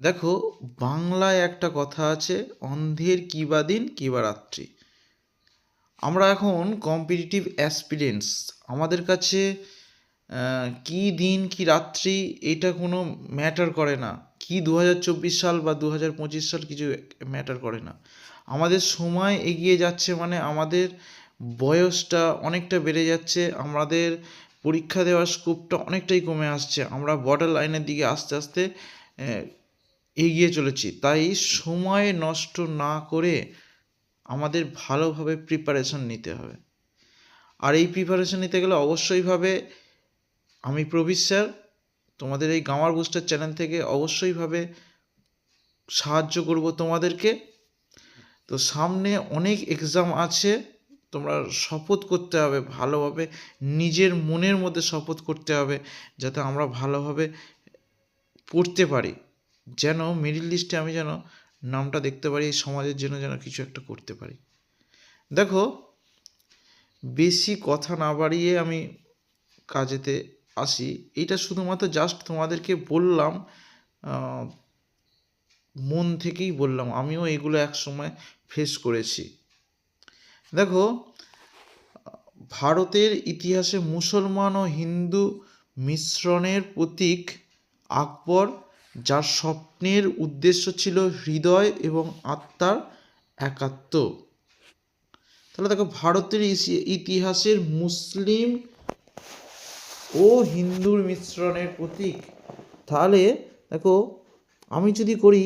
দেখো, বাংলায় একটা কথা আছে, অন্ধের কি বা দিন কি বা রাত্রি। আমরা এখন কম্পিটিটিভ অ্যাসপিরেন্টস। আমাদের কাছে কি দিন কি রাত্রি এটা কোনো ম্যাটার করে না। কি 2024 সাল বা 2025 সাল কিছু ম্যাটার করে না। আমাদের সময় এগিয়ে যাচ্ছে, মানে আমাদের বয়সটা অনেকটা বেড়ে যাচ্ছে, আমাদের পরীক্ষা দেওয়ার স্কোপটা অনেকটাই কমে আসছে, আমরা বর্ডার লাইনের দিকে আস্তে আস্তে এগিয়ে চলেছি। তাই সময় নষ্ট না করে আমাদের ভালোভাবে প্রিপারেশন নিতে হবে। আর এই প্রিপারেশন নিতে গেলে অবশ্যইভাবে আমি প্রবীর স্যার তোমাদের এই গামার বুস্টার চ্যানেল থেকে অবশ্যইভাবে সাহায্য করব তোমাদেরকে। তো সামনে অনেক এক্সাম আছে, তোমরা শপথ করতে হবে ভালোভাবে, নিজের মনের মধ্যে শপথ করতে হবে যাতে আমরা ভালোভাবে পড়তে পারি, যেন মিডিল লিস্টে আমি যেন নামটা দেখতে পারি, এই সমাজের জন্য যেন কিছু একটা করতে পারি। দেখো, বেশি কথা না বাড়িয়ে আমি কাজেতে আসি। এইটা শুধুমাত্র জাস্ট তোমাদেরকে বললাম, মন থেকেই বললাম, আমিও এগুলো এক সময় ফেস করেছি। দেখো, ভারতের ইতিহাসে মুসলমান ও হিন্দু মিশ্রণের প্রতীক আকবর, যার স্বপ্নের উদ্দেশ্য ছিল হৃদয় এবং আত্মার একাত্ম। তাহলে দেখো, ভারতের ইতিহাসের মুসলিম ও হিন্দুর মিশ্রণের প্রতীক। তাহলে দেখো, আমি যদি করি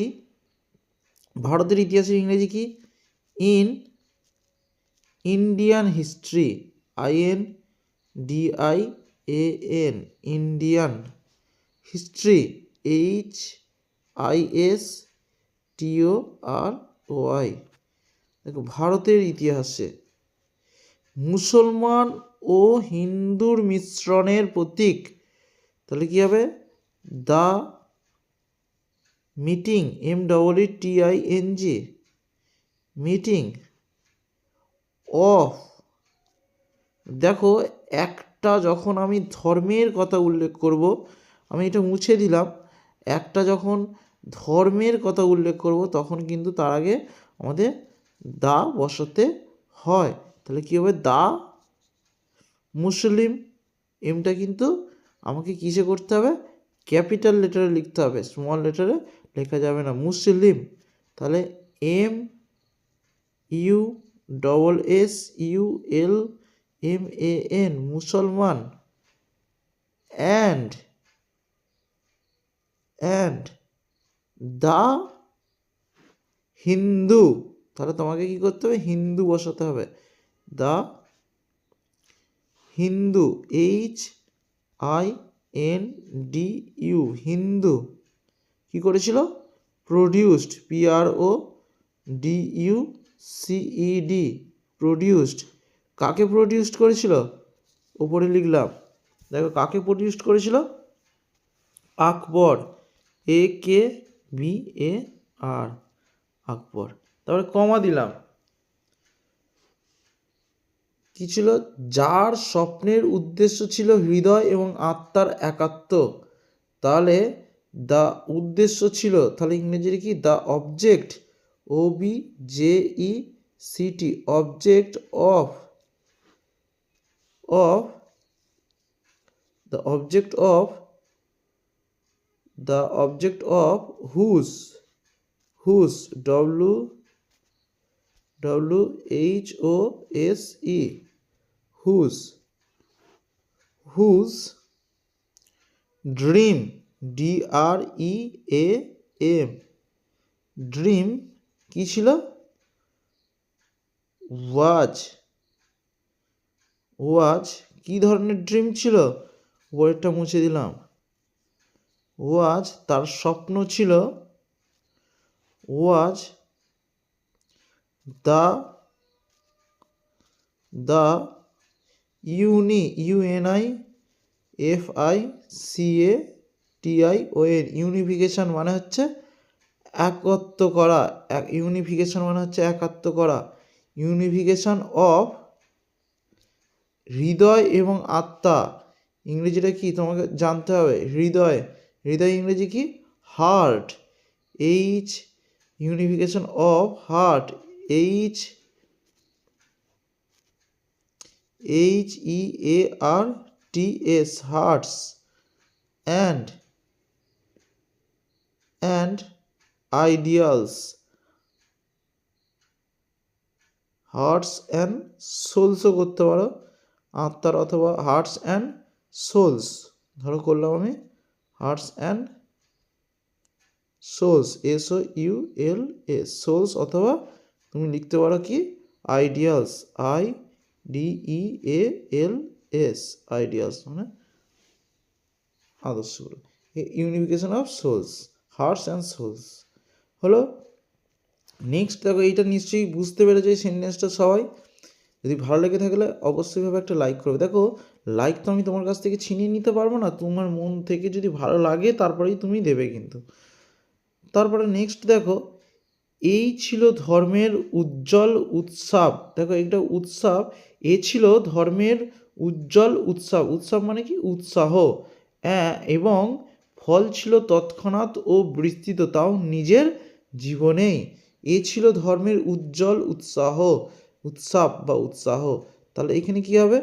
ভারতের ইতিহাসের ইংরেজি কি, Indian history, INDIAN, Indian history, HISTORY। দেখো, ভারতের ইতিহাসে মুসলমান ও হিন্দুর মিশ্রণের প্রতীক, তাহলে কী হবে, the meeting, MEETING, meeting of. দেখো, একটা যখন আমি ধর্মের কথা উল্লেখ করব, আমি এটা মুছে দিলাম, একটা যখন ধর্মের কথা উল্লেখ করব তখন কিন্তু তার আগে আমাদের দা বসাতে হয়। তাহলে কী হবে, দা মুসলিম। এমটা কিন্তু আমাকে কিসে করতে হবে, ক্যাপিটাল লেটারে লিখতে হবে, স্মল লেটারে লেখা যাবে না, মুসলিম। তাহলে MUSSULMAN, মুসলমান। অ্যান্ড দ্য হিন্দু, তাহলে তোমাকে কি করতে হবে, হিন্দু বসাতে হবে, দ্য হিন্দু, HINDU, হিন্দু কি করেছিল, প্রডিউসড, PRODUCED, প্রডিউসড। কাকে প্রডিউসড করেছিল, ওপরে লিখলাম, দেখো কাকে প্রডিউসড করেছিল, আকবর, AKBAR, আকবর। তারপরে কমা দিলাম, কি ছিল, যার স্বপ্নের উদ্দেশ্য ছিল হৃদয় এবং আত্মার একাত্ম। তাহলে দ্য উদ্দেশ্য ছিল, তাহলে ইংরেজির কি, the object, OBJECT, object of, the object of whose, whose dream, DREAM, dream কি ছিল, ওয়াজ কি ধরনের ড্রিম ছিল, ওয়ার্ডটা মুছে দিলাম, ওয়াজ তার স্বপ্ন ছিল, ওয়াজ দ্য UNIFICATION, ইউনিফিকেশন মানে হচ্ছে একত্ব করা, ইউনিফিকেশন মানে হচ্ছে একাত্ম করা, ইউনিফিকেশন অফ হৃদয় এবং আত্মা। ইংরেজিটা কি তোমাকে জানতে হবে, হৃদয়, ইংরেজি কি, heart, H unification of heart, HEARTS, hearts, and ideals, hearts and সোলসও করতে পারো, আত্মার অথবা হার্টস অ্যান্ড সোলস। ধরো করলাম আমি hearts and souls, SOULS, souls, অথবা তুমি লিখতে পারো কি আইডিয়ালস, IDEALS, আইডিয়ালস মানে আদর্শগুলো। Unification of souls, hearts and souls হলো। নেক্সট দেখো, এইটা নিশ্চয়ই বুঝতে পেরেছো এই সেন্টেন্সটা সবাই। যদি ভালো লেগে থাকলে অবশ্যই ভাবে একটা লাইক করবে। দেখো লাইক তো আমি তোমার কাছ থেকে ছিনিয়ে নিতে পারবো না, তোমার মন থেকে যদি ভালো লাগে তারপরেই তুমি দেবে কিন্তু। তারপরে নেক্সট দেখো, এই ছিল ধর্মের উজ্জ্বল উৎসব। দেখো এটা উৎসব, এ ছিল ধর্মের উজ্জ্বল উৎসব, উৎসব মানে কি উৎসাহ, এবং ফল ছিল তৎক্ষণাৎ ও বিস্তৃত, তাও নিজের জীবনেই। এ ছিল ধর্মের উজ্জ্বল উৎসব বা উৎসাহ। তাহলে এখানে কি হবে,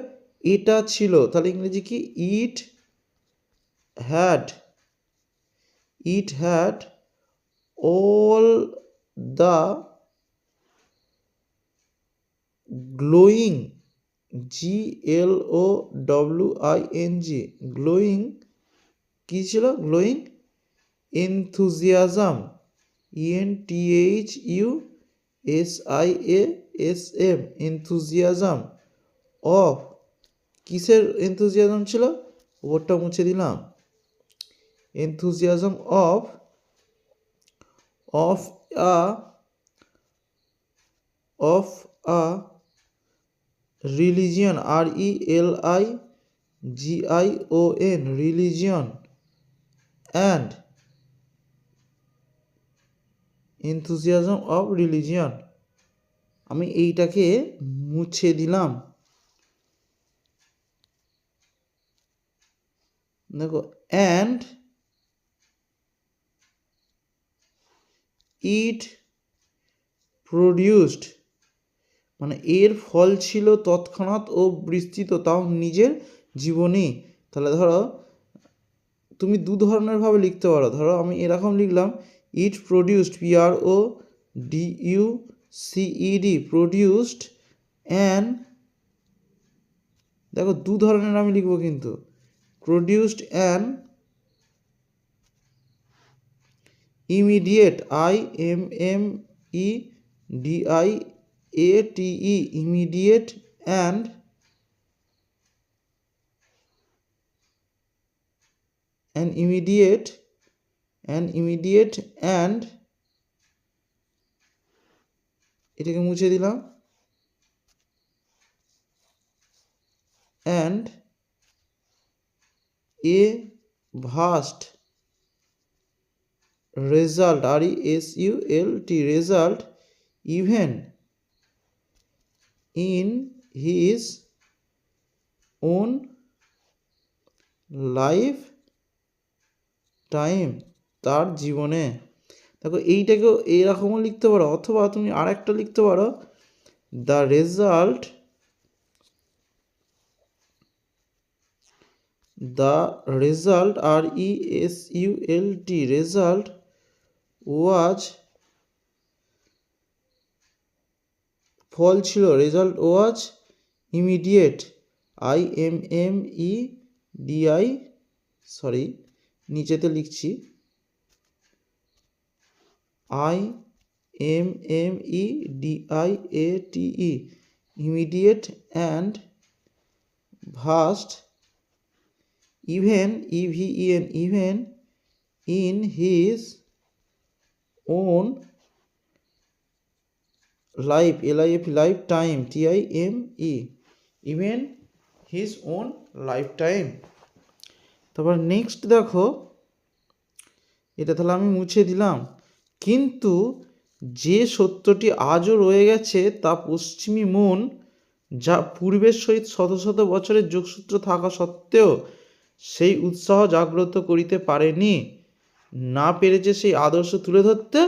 এটা ছিল, তাহলে ইংরেজি কি it had all the glowing, GLOWING, glowing কি ছিল, glowing enthusiasm, ENTHUSIASM, enthusiasm of, কিসের enthusiasm ছিল, ওটা মুছে দিলাম, enthusiasm of a religion, RELIGION, religion, and enthusiasm of religion, আমি এইটাকে মুছে দিলাম। দেখো and it produced, মানে এর ফল ছিল তৎক্ষণাৎ ও বিস্তৃত, তাও নিজের জীবনে। তাহলে ধরো তুমি দু ধরনের ভাবে লিখতে পারো। ধরো আমি এরকম লিখলাম, ইট প্রডিউসড, PRODUCED, প্রডিউসড অ্যান, দেখো দু ধরনের আমি লিখবো কিন্তু, produced an immediate, IMMEDIATE, immediate, and এটাকে মুছে দিলাম, and a vast result, RESULT, result, even in his own life time, তার জীবনে। দেখো এইটাকেও এইরকমও লিখতে পারো, অথবা তুমি আর একটা লিখতে পারো, দ্য রেজাল্ট RESULT, রেজাল্ট ওয়াজ, ফল ছিল, রেজাল্ট ওয়াজ ইমিডিয়েট, IMMEDI, সরি নিচেতে লিখছি, IMMEDIATE, immediate and vast, even even in his own life, lifetime, TIME, even his own lifetime। তারপর নেক্সট দেখো, এটা তাহলে আমি মুছে দিলাম, কিন্তু যে সত্যটি আজও রয়ে গেছে তা পশ্চিমী মন, যা পূর্বের সহিত শত শত বছরের যোগসূত্র থাকা সত্ত্বেও সেই উৎসাহ জাগ্রত করিতে পারেনি, না পেরেছে সেই আদর্শ তুলে ধরতে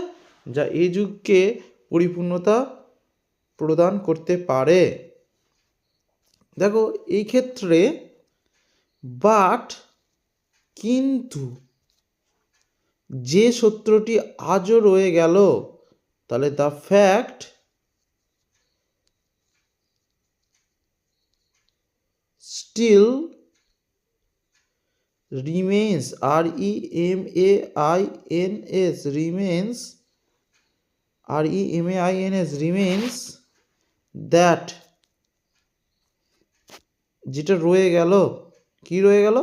যা এই যুগকে পরিপূর্ণতা প্রদান করতে পারে। দেখো এই ক্ষেত্রে বাট কিন্তু যে সূত্রটি আজও রয়ে গেল, তাহলে the fact still remains, remains, remains, remains that, যেটা রয়ে গেল, কি রয়ে গেল,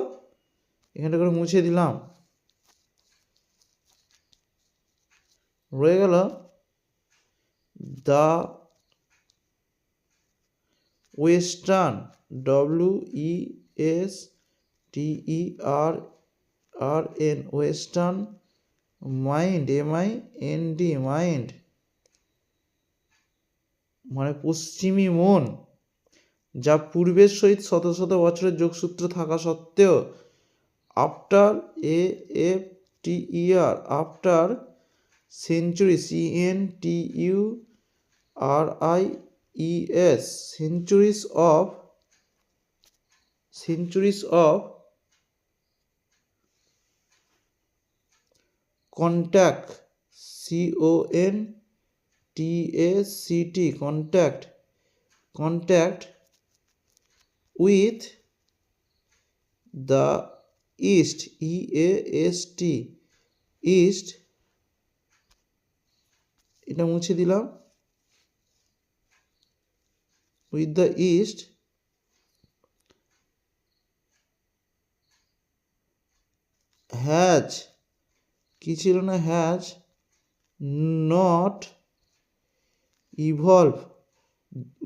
এখানটা করে মুছে দিলাম, রয়ে গেল the western, WESTERN, western mind, MIND, mind মানে পশ্চিমী মন, যা পূর্বের সহিত শত শত বছরের যোগসূত্র থাকা সত্ত্বেও after after century, centuries of contact, contact with the East, East, এটা মুছে দিলাম, with the East has, কি ছিল না, has not evolved,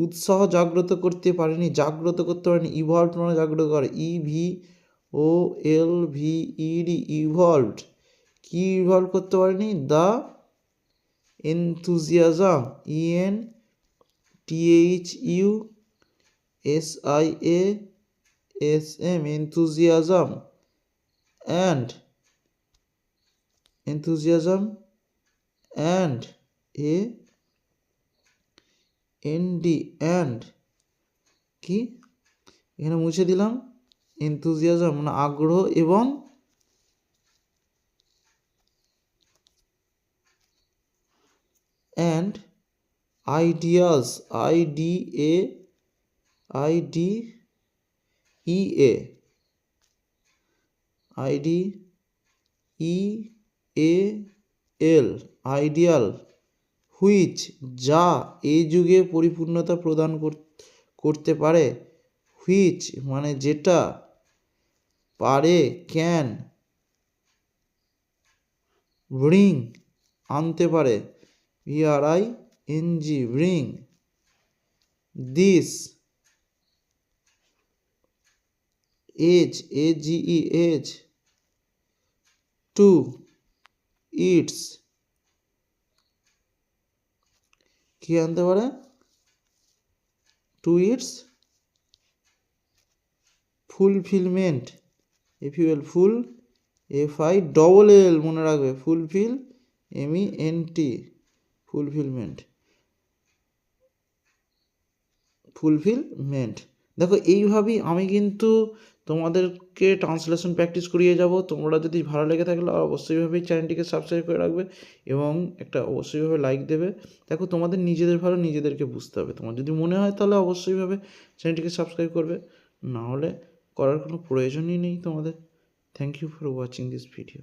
উৎসাহ জাগ্রত করতে পারেনি, ইভলভ মানে জাগ্রত করে, EVOLVED, ইভলভড, কি ইভলভ করতে পারেনি, the enthusiasm, ENTHUSIASM, enthusiasm and and কি, এখানে মুছে দিলাম, enthusiasm মানে আগ্রহ এবং and ideals, ideal, which, যা এই যুগে পরিপূর্ণতা প্রদান করতে পারে, which মানে যেটা পারে, can bring আনতে পারে, bring this age to its, কি আনতে পারে, to its fulfillment, full, FILL মনে রাখবে, MENT, ফুলফিলমেন্ট। দেখো এইভাবেই আমি কিন্তু তোমাদেরকে ট্রান্সলেশন প্র্যাকটিস করিয়ে যাব। তোমরা যদি ভালো লেগে থাকলে অবশ্যইভাবেই চ্যানেলটিকে সাবস্ক্রাইব করে রাখবে এবং একটা অবশ্যইভাবে লাইক দেবে। দেখো তোমাদের নিজেদের ভালো নিজেদেরকে বুঝতে হবে, তোমার যদি মনে হয় তাহলে অবশ্যইভাবে চ্যানেলটিকে সাবস্ক্রাইব করবে, না হলে করার কোনো প্রয়োজনই নেই তোমাদের। Thank you for watching this video.